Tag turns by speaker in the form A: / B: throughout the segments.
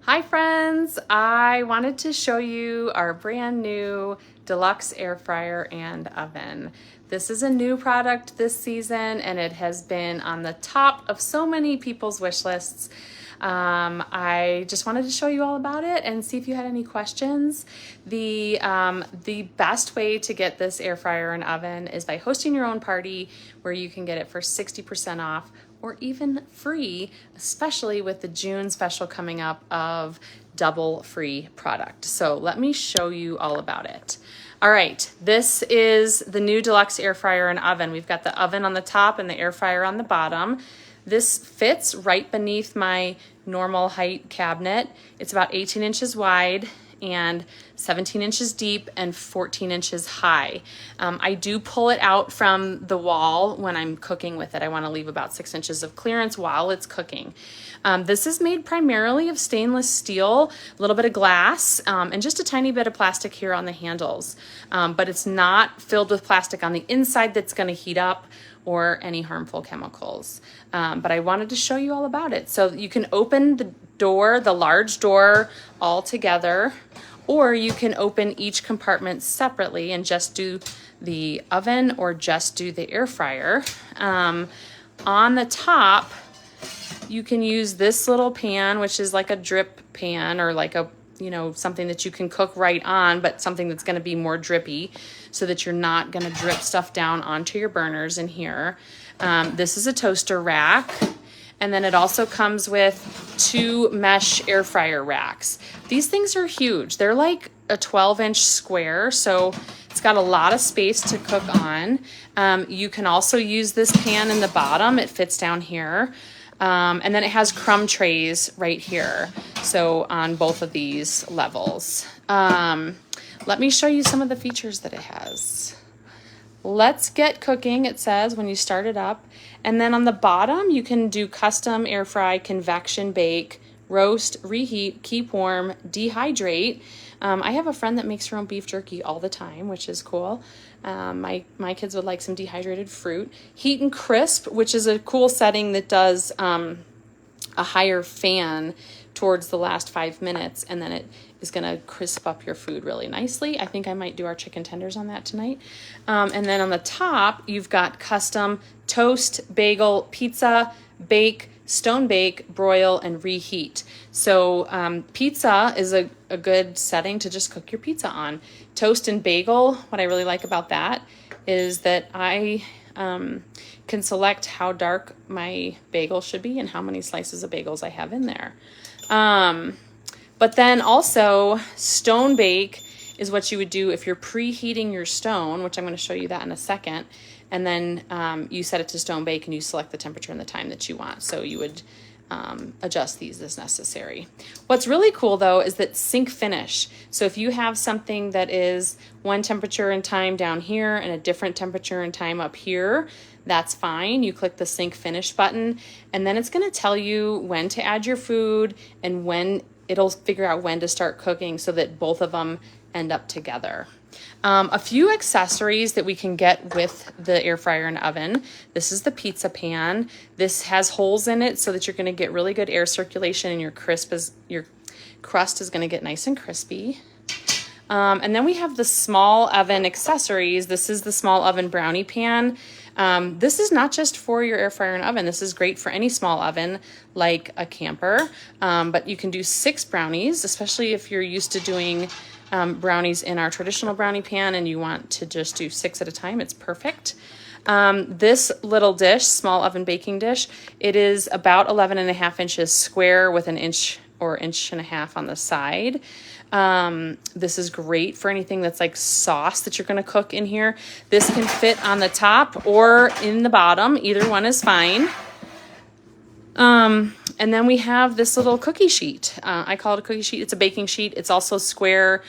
A: Hi friends, I wanted to show you our brand new Deluxe air fryer and oven. This is a new product this season and it has been on the top of so many people's wish lists. I just wanted to show you all about it and see if you had any questions. The best way to get this air fryer and oven is by hosting your own party where you can get it for 60% off or even free, especially with the June special coming up of double free product. So let me show you all about it. All right, this is the new Deluxe air fryer and oven. We've got the oven on the top and the air fryer on the bottom. This fits right beneath my normal height cabinet. It's about 18 inches wide and 17 inches deep and 14 inches high. I do pull it out from the wall when I'm cooking with it. I want to leave about 6 inches of clearance while it's cooking. This is made primarily of stainless steel, a little bit of glass, and just a tiny bit of plastic here on the handles. But it's not filled with plastic on the inside that's going to heat up or any harmful chemicals. But I wanted to show you all about it. So you can open the door, the large door, all together, or you can open each compartment separately and just do the oven or just do the air fryer. On the top, you can use this little pan, which is like a drip pan or like a, something that you can cook right on, but something that's going to be more drippy so that you're not going to drip stuff down onto your burners in here. This is a toaster rack. And then it also comes with 2 mesh air fryer racks. These things are huge. They're like a 12-inch square, so it's got a lot of space to cook on. You can also use this pan in the bottom. It fits down here. And then it has crumb trays right here. So on both of these levels. Let me show you some of the features that it has. Let's get cooking, it says when you start it up. And then on the bottom, you can do custom air fry, convection bake, roast, reheat, keep warm, dehydrate. I have a friend that makes her own beef jerky all the time, which is cool. My kids would like some dehydrated fruit. Heat and crisp, which is a cool setting that does a higher fan towards the last 5 minutes, and then it is going to crisp up your food really nicely. I think I might do our chicken tenders on that tonight. And then on the top, you've got custom toast, bagel, pizza, bake, stone bake, broil, and reheat. So pizza is a good setting to just cook your pizza on. Toast and bagel, what I really like about that is that I can select how dark my bagel should be and how many slices of bagels I have in there. But then also stone bake is what you would do if you're preheating your stone, which I'm going to show you that in a second. And then you set it to stone bake and you select the temperature and the time that you want. So you would adjust these as necessary. What's really cool though is that sync finish. So if you have something that is one temperature and time down here and a different temperature and time up here, that's fine. You click the sync finish button and then it's going to tell you when to add your food and when it'll figure out when to start cooking so that both of them end up together. A few accessories that we can get with the air fryer and oven. This is the pizza pan. This has holes in it so that you're going to get really good air circulation and your crust is going to get nice and crispy. And then we have the small oven accessories. This is the small oven brownie pan. This is not just for your air fryer and oven. This is great for any small oven like a camper. But you can do 6 brownies, especially if you're used to doing brownies in our traditional brownie pan and you want to just do 6 at a time. It's perfect. This little dish, small oven baking dish, it is about 11.5 inches square with an inch or inch and a half on the side. This is great for anything that's like sauce that you're going to cook in here. This can fit on the top or in the bottom. Either one is fine. And then we have this little cookie sheet. I call it a cookie sheet. It's a baking sheet. It's also square.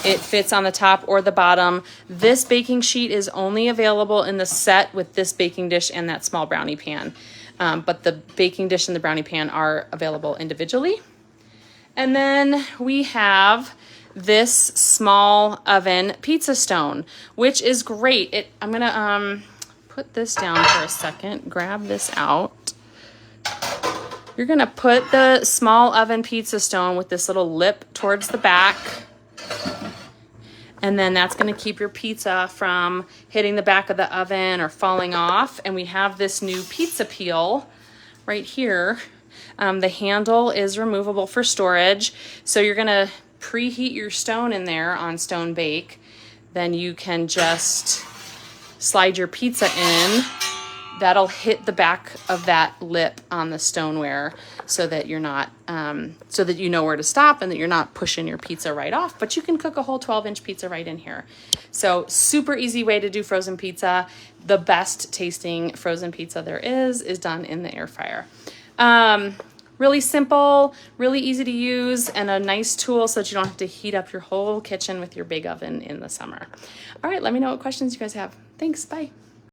A: It fits on the top or the bottom. This baking sheet is only available in the set with this baking dish and that small brownie pan. But the baking dish and the brownie pan are available individually. And then we have this small oven pizza stone, which is great. I'm going to put this down for a second, grab this out. You're gonna put the small oven pizza stone with this little lip towards the back, and then that's gonna keep your pizza from hitting the back of the oven or falling off. And we have this new pizza peel right here. The handle is removable for storage. So you're gonna preheat your stone in there on Stone Bake. Then you can just slide your pizza in. That'll hit the back of that lip on the stoneware so that you're not, so that you know where to stop and that you're not pushing your pizza right off, but you can cook a whole 12-inch pizza right in here. So super easy way to do frozen pizza. The best tasting frozen pizza there is done in the air fryer. Really simple, really easy to use, and a nice tool so that you don't have to heat up your whole kitchen with your big oven in the summer. All right, let me know what questions you guys have. Thanks, bye.